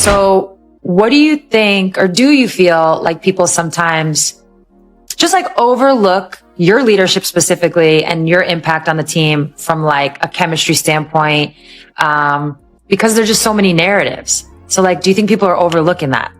So what do you think, or do you feel like people sometimes just like overlook your leadership specifically and your impact on the team from like a chemistry standpoint? Because there's just so many narratives. So like, do you think people are overlooking that?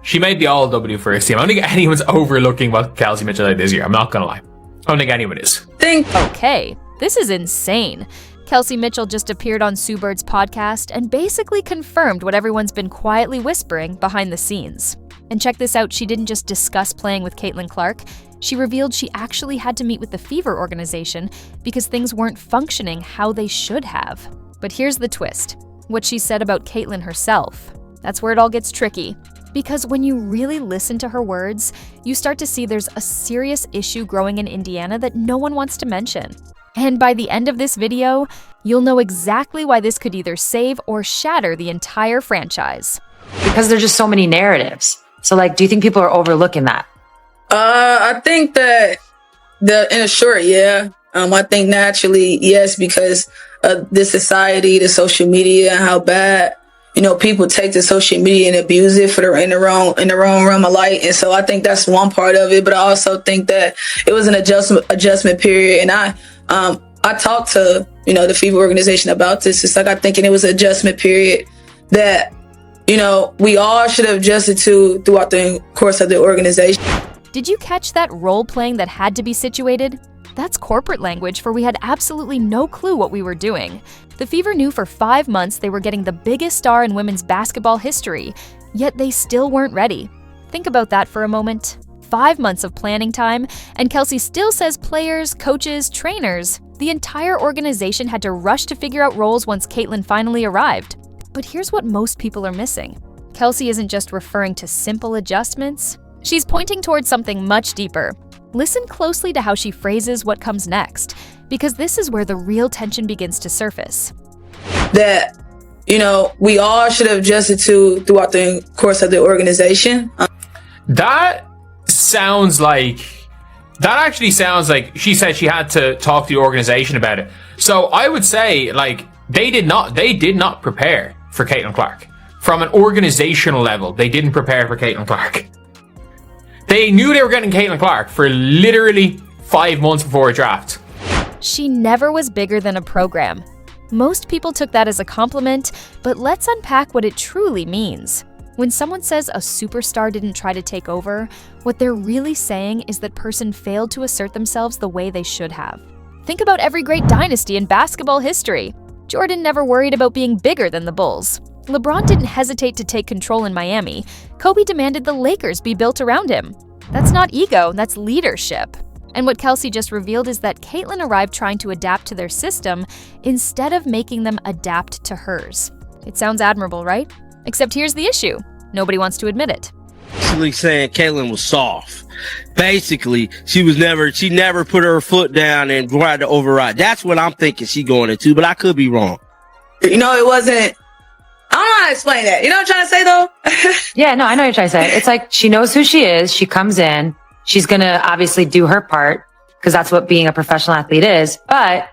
She made the all W first team. I don't think anyone's overlooking what Kelsey Mitchell did this year. I'm not gonna lie. I don't think anyone is. Okay, this is insane. Kelsey Mitchell just appeared on Sue Bird's podcast and basically confirmed what everyone's been quietly whispering behind the scenes. And check this out, she didn't just discuss playing with Caitlin Clark. She revealed she actually had to meet with the Fever organization because things weren't functioning how they should have. But here's the twist. What she said about Caitlin herself. That's where it all gets tricky. Because when you really listen to her words, you start to see there's a serious issue growing in Indiana that no one wants to mention. And by the end of this video, you'll know exactly why this could either save or shatter the entire franchise. Because there's just so many narratives. So like, do you think people are overlooking that? I think that in a short, yeah. I think naturally, yes, because of the society, the social media, and how bad, people take the social media and abuse it in the wrong realm of light. And so I think that's one part of it. But I also think that it was an adjustment period. And I talked to, the Fever organization about this. It's like, I think it was an adjustment period that, we all should have adjusted to throughout the course of the organization. Did you catch that role playing that had to be situated? That's corporate language for we had absolutely no clue what we were doing. The Fever knew for 5 months they were getting the biggest star in women's basketball history, yet they still weren't ready. Think about that for a moment. 5 months of planning time, and Kelsey still says players, coaches, trainers, the entire organization had to rush to figure out roles once Caitlin finally arrived. But here's what most people are missing. Kelsey isn't just referring to simple adjustments. She's pointing towards something much deeper. Listen closely to how she phrases what comes next, because this is where the real tension begins to surface. That, we all should have adjusted to throughout the course of the organization. That actually sounds like she said she had to talk to the organization about it. So I would say, like, they did not prepare for Caitlin Clark. From an organizational level, they didn't prepare for Caitlin Clark. They knew they were getting Caitlin Clark for literally 5 months before a draft. She never was bigger than a program. Most people took that as a compliment, but let's unpack what it truly means. When someone says a superstar didn't try to take over, what they're really saying is that person failed to assert themselves the way they should have. Think about every great dynasty in basketball history. Jordan never worried about being bigger than the Bulls. LeBron didn't hesitate to take control in Miami. Kobe demanded the Lakers be built around him. That's not ego, that's leadership. And what Kelsey just revealed is that Caitlin arrived trying to adapt to their system instead of making them adapt to hers. It sounds admirable, right? Except here's the issue. Nobody wants to admit it. Basically saying Caitlin was soft. Basically, she never put her foot down and tried to override. That's what I'm thinking she going into, but I could be wrong. It wasn't, I don't know how to explain that. You know what I'm trying to say though? Yeah, no, I know what you're trying to say. It's like, she knows who she is. She comes in. She's going to obviously do her part because that's what being a professional athlete is. But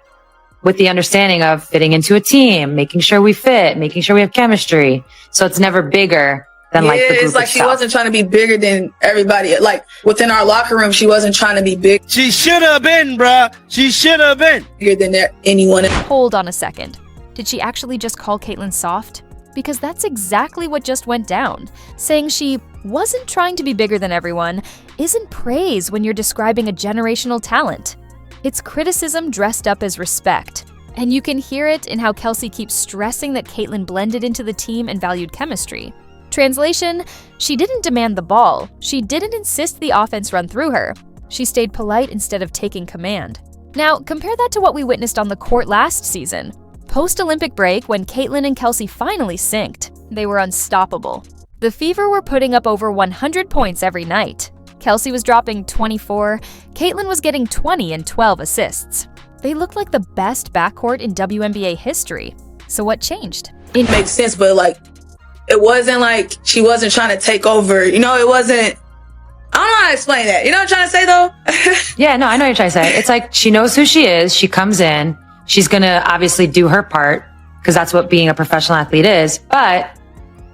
with the understanding of fitting into a team, making sure we fit, making sure we have chemistry. So it's never bigger than like the group it's like itself. She wasn't trying to be bigger than everybody. Like within our locker room, she wasn't trying to be big. She should have been, bruh. She should have been. Bigger than anyone. Hold on a second. Did she actually just call Caitlin soft? Because that's exactly what just went down. Saying she wasn't trying to be bigger than everyone isn't praise when you're describing a generational talent. It's criticism dressed up as respect. And you can hear it in how Kelsey keeps stressing that Caitlin blended into the team and valued chemistry. Translation, she didn't demand the ball. She didn't insist the offense run through her. She stayed polite instead of taking command. Now, compare that to what we witnessed on the court last season. Post-Olympic break, when Caitlin and Kelsey finally synced, they were unstoppable. The Fever were putting up over 100 points every night. Kelsey was dropping 24, Caitlin was getting 20 and 12 assists. They looked like the best backcourt in WNBA history. So what changed? It makes sense, but it wasn't like she wasn't trying to take over. It wasn't, I don't know how to explain that. You know what I'm trying to say though? Yeah, no, I know what you're trying to say. It's like, she knows who she is. She comes in. She's going to obviously do her part because that's what being a professional athlete is. But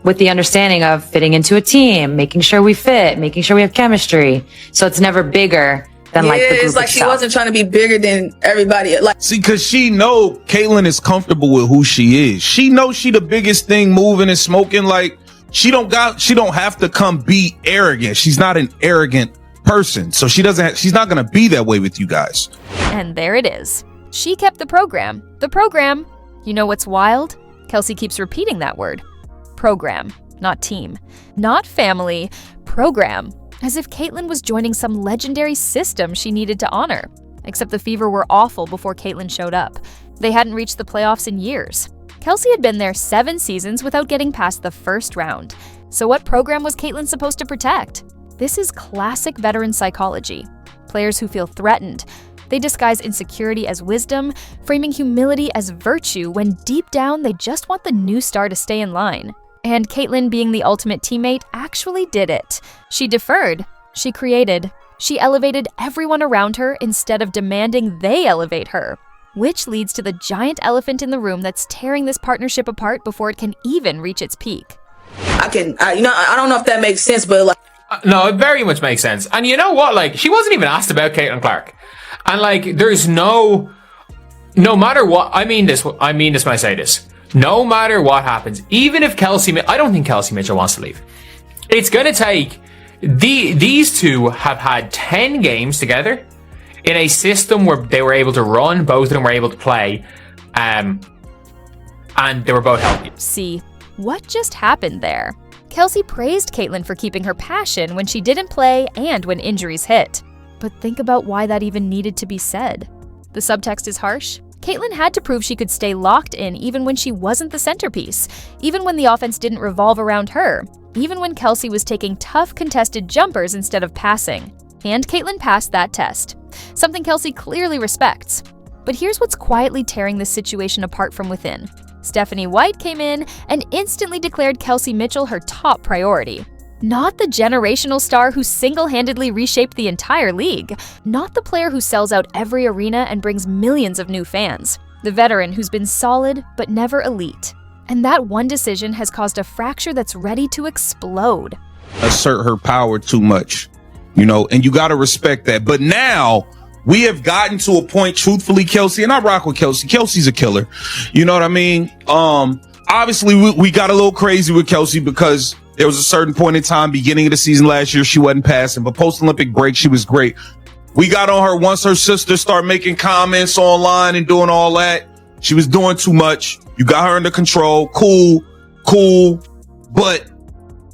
with the understanding of fitting into a team, making sure we fit, making sure we have chemistry. So it's never bigger than like the group it's like itself. she wasn't trying to be bigger than everybody. Like, See, cause she know Caitlyn is comfortable with who she is. She knows she the biggest thing moving and smoking. Like, she don't have to come be arrogant. She's not an arrogant person. So she's not going to be that way with you guys. And there it is. She kept the program. The program. You know what's wild? Kelsey keeps repeating that word. Program, not team. Not family, program. As if Caitlyn was joining some legendary system she needed to honor. Except the Fever were awful before Caitlyn showed up. They hadn't reached the playoffs in years. Kelsey had been there 7 seasons without getting past the first round. So what program was Caitlyn supposed to protect? This is classic veteran psychology. Players who feel threatened. They disguise insecurity as wisdom, framing humility as virtue when deep down they just want the new star to stay in line. And Caitlyn, being the ultimate teammate, actually did it. She deferred. She created. She elevated everyone around her instead of demanding they elevate her. Which leads to the giant elephant in the room that's tearing this partnership apart before it can even reach its peak. I don't know if that makes sense, but like, No, it very much makes sense. And you know what? Like, she wasn't even asked about Caitlin Clark. And like, there's no matter what, I mean this when I say this. No matter what happens, even if I don't think Kelsey Mitchell wants to leave. It's going to take, these two have had 10 games together in a system where they were able to run, both of them were able to play, and they were both healthy. See, what just happened there? Kelsey praised Caitlyn for keeping her passion when she didn't play and when injuries hit. But think about why that even needed to be said. The subtext is harsh. Caitlyn had to prove she could stay locked in even when she wasn't the centerpiece, even when the offense didn't revolve around her, even when Kelsey was taking tough contested jumpers instead of passing. And Caitlyn passed that test, something Kelsey clearly respects. But here's what's quietly tearing this situation apart from within. Stephanie White came in and instantly declared Kelsey Mitchell her top priority. Not the generational star who single-handedly reshaped the entire league. Not the player who sells out every arena and brings millions of new fans. The veteran who's been solid but never elite. And that one decision has caused a fracture that's ready to explode. Assert her power too much, and you got to respect that. But now we have gotten to a point, truthfully, Kelsey, and I rock with Kelsey. Kelsey's a killer. You know what I mean? Obviously we got a little crazy with Kelsey because there was a certain point in time, beginning of the season last year, she wasn't passing, but post-Olympic break, she was great. We got on her once her sister started making comments online and doing all that. She was doing too much. You got her under control. Cool. But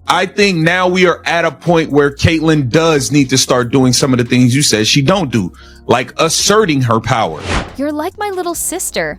I think now we are at a point where Caitlyn does need to start doing some of the things you said she don't do, like asserting her power. You're like my little sister.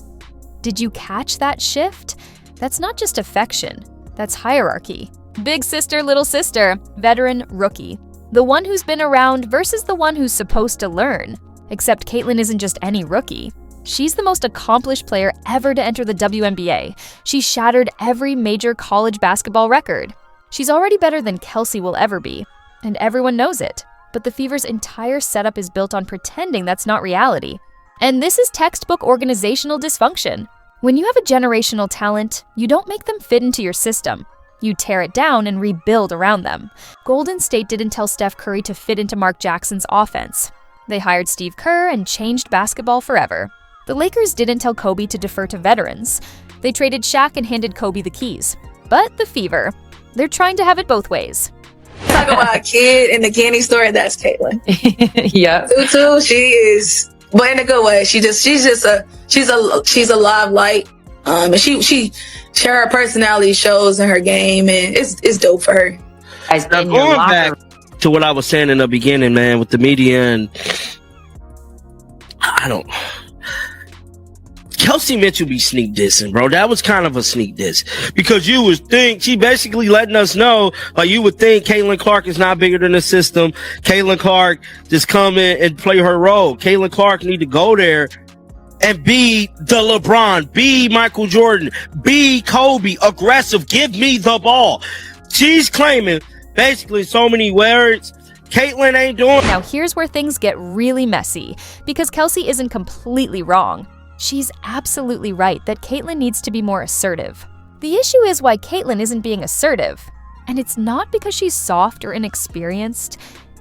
Did you catch that shift? That's not just affection. That's hierarchy. Big sister, little sister, veteran, rookie. The one who's been around versus the one who's supposed to learn. Except Caitlyn isn't just any rookie. She's the most accomplished player ever to enter the WNBA. She shattered every major college basketball record. She's already better than Kelsey will ever be, and everyone knows it. But the Fever's entire setup is built on pretending that's not reality. And this is textbook organizational dysfunction. When you have a generational talent, you don't make them fit into your system. You tear it down and rebuild around them. Golden State didn't tell Steph Curry to fit into Mark Jackson's offense. They hired Steve Kerr and changed basketball forever. The Lakers didn't tell Kobe to defer to veterans. They traded Shaq and handed Kobe the keys. But the Fever, they're trying to have it both ways. talk about a kid in the candy store, that's Caitlyn. Yeah. Tutu, she is, but in a good way. She's a live light. And she her personality shows in her game, and it's dope for her. Guys, Now, in your going locker back to what I was saying in the beginning, man, with the media, and Kelsey Mitchell be sneak dissing, bro. That was kind of a sneak diss because you would think she basically letting us know, like you would think Caitlin Clark is not bigger than the system. Caitlin Clark just come in and play her role. Caitlin Clark need to go there and be the LeBron, be Michael Jordan, be Kobe, aggressive, give me the ball. She's claiming basically so many words. Caitlin ain't doing. Now here's where things get really messy, because Kelsey isn't completely wrong. She's absolutely right that Caitlyn needs to be more assertive. The issue is why Caitlyn isn't being assertive. And it's not because she's soft or inexperienced.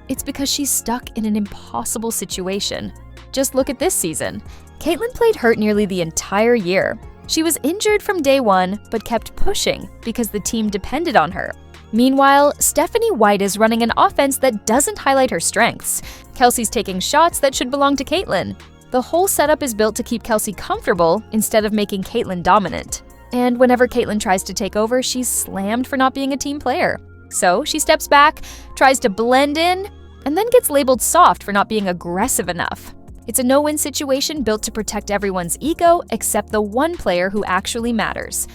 It's because she's stuck in an impossible situation. Just look at this season. Caitlyn played hurt nearly the entire year. She was injured from day one, but kept pushing because the team depended on her. Meanwhile, Stephanie White is running an offense that doesn't highlight her strengths. Kelsey's taking shots that should belong to Caitlyn. The whole setup is built to keep Kelsey comfortable instead of making Caitlyn dominant. And whenever Caitlyn tries to take over, she's slammed for not being a team player. So she steps back, tries to blend in, and then gets labeled soft for not being aggressive enough. It's a no-win situation built to protect everyone's ego except the one player who actually matters.